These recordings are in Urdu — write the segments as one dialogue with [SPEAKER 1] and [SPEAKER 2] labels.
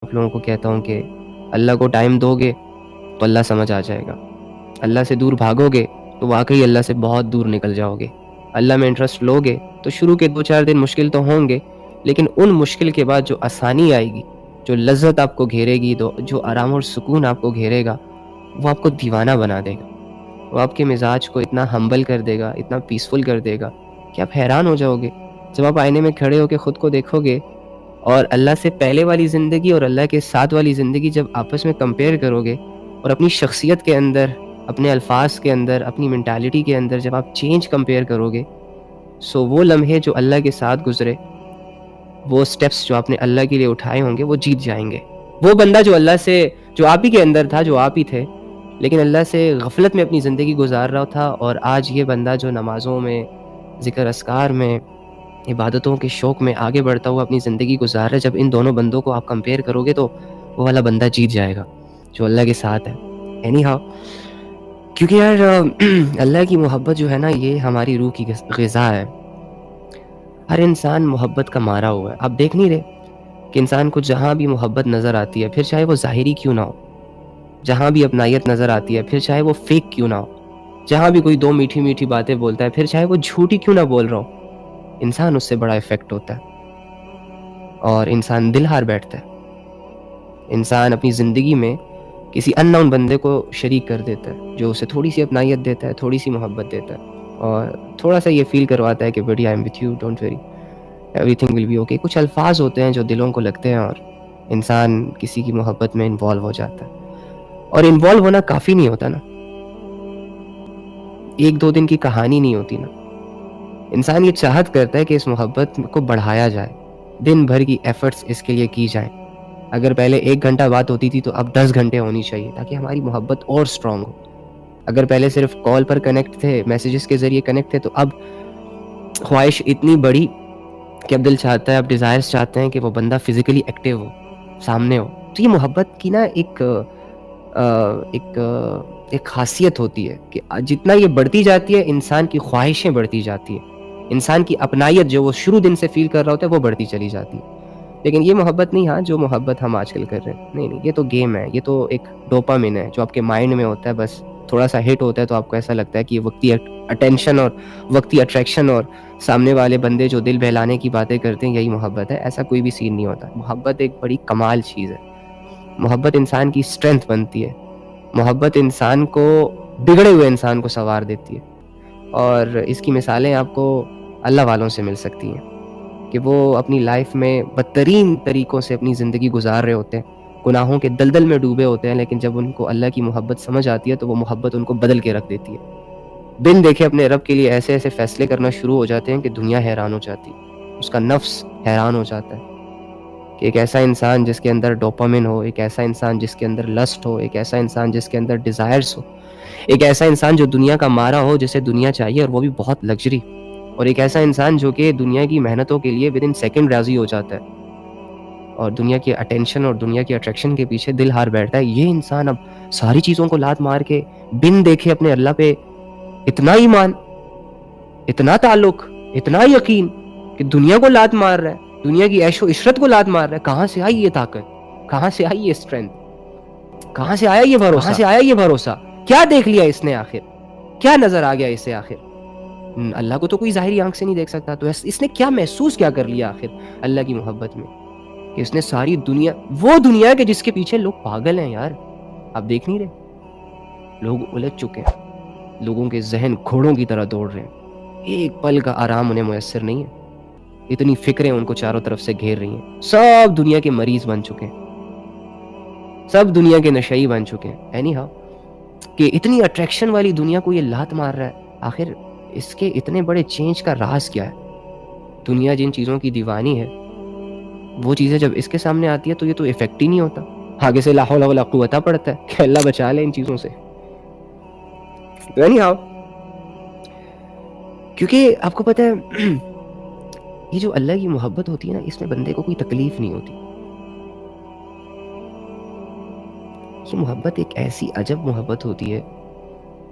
[SPEAKER 1] آپ لوگوں کو کہتا ہوں کہ اللہ کو ٹائم دو گے تو اللہ سمجھ آ جائے گا، اللہ سے دور بھاگو گے تو واقعی اللہ سے بہت دور نکل جاؤ گے، اللہ میں انٹرسٹ لو گے تو شروع کے 2-4 دن مشکل تو ہوں گے، لیکن ان مشکل کے بعد جو آسانی آئے گی، جو لذت آپ کو گھیرے گی، جو آرام اور سکون آپ کو گھیرے گا، وہ آپ کو دیوانہ بنا دے گا، وہ آپ کے مزاج کو اتنا ہمبل کر دے گا، اتنا پیسفل کر دے گا کہ آپ حیران ہو جاؤ گے جب آپ آئینے میں کھڑے ہو کے خود کو دیکھو گے اور اللہ سے پہلے والی زندگی اور اللہ کے ساتھ والی زندگی جب آپس میں کمپیئر کرو گے اور اپنی شخصیت کے اندر، اپنے الفاظ کے اندر، اپنی مینٹالٹی کے اندر جب آپ چینج کمپیئر کرو گے، سو وہ لمحے جو اللہ کے ساتھ گزرے، وہ سٹیپس جو آپ نے اللہ کے لیے اٹھائے ہوں گے وہ جیت جائیں گے۔ وہ بندہ جو اللہ سے، جو آپ ہی کے اندر تھا، جو آپ ہی تھے، لیکن اللہ سے غفلت میں اپنی زندگی گزار رہا تھا، اور آج یہ بندہ جو نمازوں میں، ذکر اذکار میں، عبادتوں کے شوق میں آگے بڑھتا ہوا اپنی زندگی گزار رہا ہے، جب ان دونوں بندوں کو آپ کمپیئر کرو گے تو وہ والا بندہ جیت جائے گا جو اللہ کے ساتھ ہے۔ اینی ہاؤ، کیونکہ یار اللہ کی محبت جو ہے نا، یہ ہماری روح کی غذا ہے۔ ہر انسان محبت کا مارا ہوا ہے۔ آپ دیکھ نہیں رہے کہ انسان کو جہاں بھی محبت نظر آتی ہے، پھر چاہے وہ ظاہری کیوں نہ ہو، جہاں بھی اپنائیت نظر آتی ہے، پھر چاہے وہ فیک کیوں نہ ہو، جہاں بھی کوئی 2 میٹھی میٹھی باتیں بولتا ہے، پھر چاہے وہ جھوٹی کیوں نہ بول رہا ہو، انسان اس سے بڑا افیکٹ ہوتا ہے اور انسان دل ہار بیٹھتا ہے۔ انسان اپنی زندگی میں کسی ان نون بندے کو شریک کر دیتا ہے جو اسے تھوڑی سی اپنائیت دیتا ہے، تھوڑی سی محبت دیتا ہے، اور تھوڑا سا یہ فیل کرواتا ہے کہ بیٹی I am with you, don't worry, everything will be okay. کچھ الفاظ ہوتے ہیں جو دلوں کو لگتے ہیں اور انسان کسی کی محبت میں انوالو ہو جاتا ہے، اور انوالو ہونا کافی نہیں ہوتا نا، 1-2 دن کی کہانی نہیں ہوتی نا، انسان یہ چاہت کرتا ہے کہ اس محبت کو بڑھایا جائے، دن بھر کی ایفرٹس اس کے لیے کی جائیں۔ اگر پہلے 1 گھنٹہ بات ہوتی تھی تو اب 10 گھنٹے ہونی چاہیے تاکہ ہماری محبت اور سٹرونگ ہو۔ اگر پہلے صرف کال پر کنیکٹ تھے، میسیجز کے ذریعے کنیکٹ تھے، تو اب خواہش اتنی بڑی کہ اب دل چاہتا ہے، اب ڈیزائرز چاہتے ہیں کہ وہ بندہ فزیکلی ایکٹیو ہو، سامنے ہو۔ تو یہ محبت کی نا ایک خاصیت ہوتی ہے کہ جتنا یہ بڑھتی جاتی ہے، انسان کی خواہشیں بڑھتی جاتی ہیں، انسان کی اپنائیت جو وہ شروع دن سے فیل کر رہا ہوتا ہے وہ بڑھتی چلی جاتی ہے۔ لیکن یہ محبت نہیں، ہاں جو محبت ہم آج کل کر رہے ہیں، نہیں، یہ تو گیم ہے، یہ تو ایک ڈوپامن ہے جو آپ کے مائنڈ میں ہوتا ہے، بس تھوڑا سا ہٹ ہوتا ہے تو آپ کو ایسا لگتا ہے کہ یہ وقتی اٹینشن اور وقتی اٹریکشن اور سامنے والے بندے جو دل بہلانے کی باتیں کرتے ہیں، یہی محبت ہے۔ ایسا کوئی بھی سین نہیں ہوتا۔ محبت ایک بڑی کمال چیز ہے۔ محبت انسان کی اسٹرینتھ بنتی ہے، محبت انسان کو، بگڑے ہوئے انسان کو سنوار دیتی ہے، اور اس کی مثالیں آپ کو اللہ والوں سے مل سکتی ہیں کہ وہ اپنی لائف میں بدترین طریقوں سے اپنی زندگی گزار رہے ہوتے ہیں، گناہوں کے دلدل میں ڈوبے ہوتے ہیں، لیکن جب ان کو اللہ کی محبت سمجھ آتی ہے تو وہ محبت ان کو بدل کے رکھ دیتی ہے۔ بن دیکھے اپنے رب کے لیے ایسے ایسے فیصلے کرنا شروع ہو جاتے ہیں کہ دنیا حیران ہو جاتی ہے، اس کا نفس حیران ہو جاتا ہے کہ ایک ایسا انسان جس کے اندر ڈوپامن ہو، ایک ایسا انسان جس کے اندر لسٹ ہو، ایک ایسا انسان جس کے اندر ڈیزائرز ہو، ایک ایسا انسان جو دنیا کا مارا ہو، جسے دنیا چاہیے اور وہ بھی بہت لگژری، اور ایک ایسا انسان جو کہ دنیا کی محنتوں کے لیے ود ان سیکنڈ راضی ہو جاتا ہے اور دنیا کی اٹینشن اور دنیا کی اٹریکشن کے پیچھے دل ہار بیٹھتا ہے۔ یہ انسان اب ساری چیزوں کو لات مار کے بن دیکھے اپنے اللہ پہ اتنا ایمان، اتنا تعلق، اتنا یقین کہ دنیا کو لات مار رہا ہے، دنیا کی عیش و عشرت کو لات مار رہا ہے۔ کہاں سے آئی یہ طاقت؟ کہاں سے آئی یہ اسٹرینتھ؟ کہاں سے آیا یہ بھروسہ؟ کہاں سے آیا یہ بھروسہ؟ کیا دیکھ لیا اس نے آخر؟ کیا نظر آ گیا اسے آخر؟ اللہ کو تو کوئی ظاہری آنکھ سے نہیں دیکھ سکتا، تو اس نے کیا محسوس کیا کر لیا آخر اللہ کی محبت میں کہ اس نے ساری دنیا، وہ دنیا کہ جس کے پیچھے لوگ پاگل ہیں یار، آپ دیکھ نہیں رہے؟ لوگ الجھ چکے ہیں، لوگوں کے ذہن گھوڑوں کی طرح دوڑ رہے ہیں، ایک پل کا آرام انہیں میسر نہیں ہے، اتنی فکریں ان کو چاروں طرف سے گھیر رہی ہیں، سب دنیا کے مریض بن چکے ہیں، سب دنیا کے نشئی بن چکے ہیں۔ اینی ہاؤ، کہ اتنی اٹریکشن والی دنیا کو یہ لات مار رہا ہے، آخر اس کے اتنے بڑے چینج کا راز کیا ہے؟ دنیا جن چیزوں کی دیوانی ہے، وہ چیزیں جب اس کے سامنے آتی ہے تو یہ تو افیکٹ ہی نہیں ہوتا، آگے سے لا حول ولا قوت پڑتا ہے کہ اللہ بچا لے ان چیزوں سے۔ اینی ہاؤ، کیونکہ آپ کو پتہ ہے یہ جو اللہ کی محبت ہوتی ہے نا، اس میں بندے کو کوئی تکلیف نہیں ہوتی۔ یہ محبت ایک ایسی عجب محبت ہوتی ہے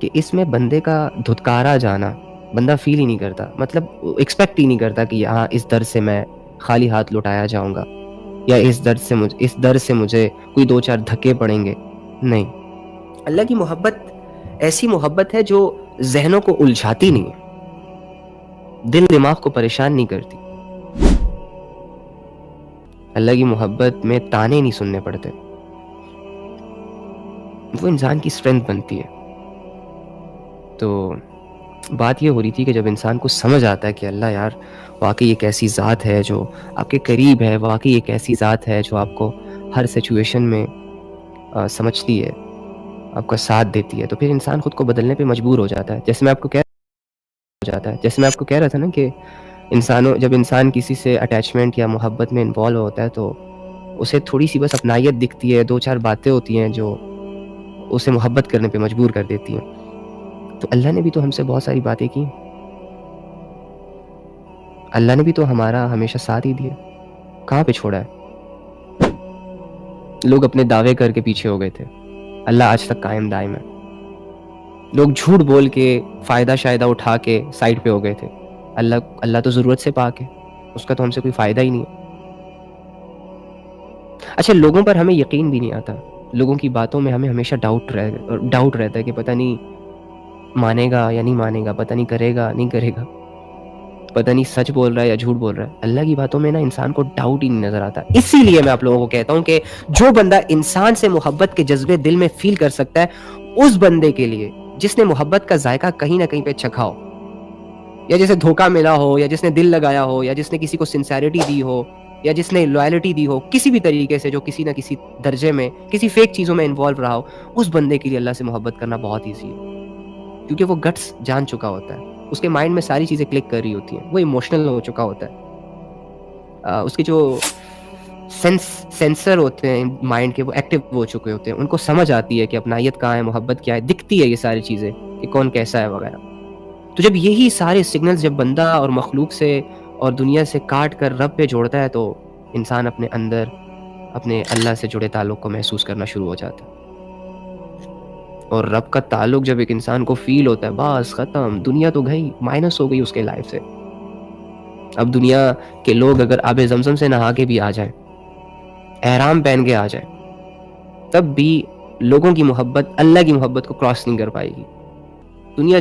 [SPEAKER 1] کہ اس میں بندے کا دھتکارا جانا بندہ فیل ہی نہیں کرتا، مطلب ایکسپیکٹ ہی نہیں کرتا کہ یہاں اس در سے میں خالی ہاتھ لوٹایا جاؤں گا۔ یا اس در سے مجھے کوئی 2-4 دھکے پڑیں گے. نہیں، اللہ کی محبت ایسی محبت ہے جو ذہنوں کو الجھاتی نہیں ہے، دل دماغ کو پریشان نہیں کرتی. اللہ کی محبت میں تانے نہیں سننے پڑتے، وہ انسان کی اسٹرینتھ بنتی ہے. تو بات یہ ہو رہی تھی کہ جب انسان کو سمجھ آتا ہے کہ اللہ یار واقعی ایک ایسی ذات ہے جو آپ کے قریب ہے، واقعی ایک ایسی ذات ہے جو آپ کو ہر سچویشن میں سمجھتی ہے، آپ کا ساتھ دیتی ہے، تو پھر انسان خود کو بدلنے پہ مجبور ہو جاتا ہے. جیسے میں آپ کو کہہ رہا تھا نا کہ جب انسان کسی سے اٹیچمنٹ یا محبت میں انوالو ہوتا ہے تو اسے تھوڑی سی بس اپنائیت دکھتی ہے، 2-4 باتیں ہوتی ہیں جو اسے محبت کرنے پہ مجبور کر دیتی ہیں. تو اللہ نے بھی تو ہم سے بہت ساری باتیں کی، اللہ نے بھی تو ہمارا ہمیشہ ساتھ ہی دیا، کہاں پہ چھوڑا ہے؟ لوگ اپنے دعوے کر کے پیچھے ہو گئے تھے، اللہ آج تک قائم دائم ہے. لوگ جھوٹ بول کے فائدہ شائدہ اٹھا کے سائڈ پہ ہو گئے تھے، اللہ تو ضرورت سے پاک ہے، اس کا تو ہم سے کوئی فائدہ ہی نہیں ہے. اچھا، لوگوں پر ہمیں یقین بھی نہیں آتا، لوگوں کی باتوں میں ہمیں ہمیشہ ڈاؤٹ رہتا ہے کہ پتہ نہیں مانے گا یا نہیں مانے گا، پتہ نہیں کرے گا نہیں کرے گا، پتہ نہیں سچ بول رہا ہے یا جھوٹ بول رہا ہے. اللہ کی باتوں میں نا انسان کو ڈاؤٹ ہی نہیں نظر آتا. اسی لیے میں آپ لوگوں کو کہتا ہوں کہ جو بندہ انسان سے محبت کے جذبے دل میں فیل کر سکتا ہے، اس بندے کے لیے جس نے محبت کا ذائقہ کہیں نہ کہیں پہ چکھا ہو، یا جسے دھوکہ ملا ہو، یا جس نے دل لگایا ہو، یا جس نے کسی کو سنسیریٹی دی ہو، یا جس نے لوائلٹی دی ہو کسی بھی طریقے سے، جو کسی نہ کسی درجے میں کسی فیک چیزوں میں انوالو رہا ہو، اس بندے کے لیے اللہ سے محبت کرنا بہت ایزی ہے، کیونکہ وہ گٹس جان چکا ہوتا ہے، اس کے مائنڈ میں ساری چیزیں کلک کر رہی ہوتی ہیں، وہ ایموشنل ہو چکا ہوتا ہے. اس کے جو سینسر ہوتے ہیں مائنڈ کے وہ ایکٹیو ہو چکے ہوتے ہیں، ان کو سمجھ آتی ہے کہ اپنائیت کہاں ہے، محبت کیا ہے، دکھتی ہے یہ ساری چیزیں کہ کون کیسا ہے وغیرہ. تو جب یہی سارے سگنلز جب بندہ اور مخلوق سے اور دنیا سے کاٹ کر رب پہ جوڑتا ہے، تو انسان اپنے اندر اپنے اللہ سے جڑے تعلق کو محسوس کرنا شروع ہو جاتا ہے. اور رب کا تعلق جب ایک انسان کو فیل ہوتا ہے، بس ختم، دنیا تو گئی، مائنس ہو گئی اس کے لائف سے. اب دنیا کے لوگ اگر آب زمزم سے نہا کے بھی آ جائیں، احرام پہن کے آ جائیں، تب بھی لوگوں کی محبت اللہ کی محبت کو کراس نہیں کر پائے گی. دنیا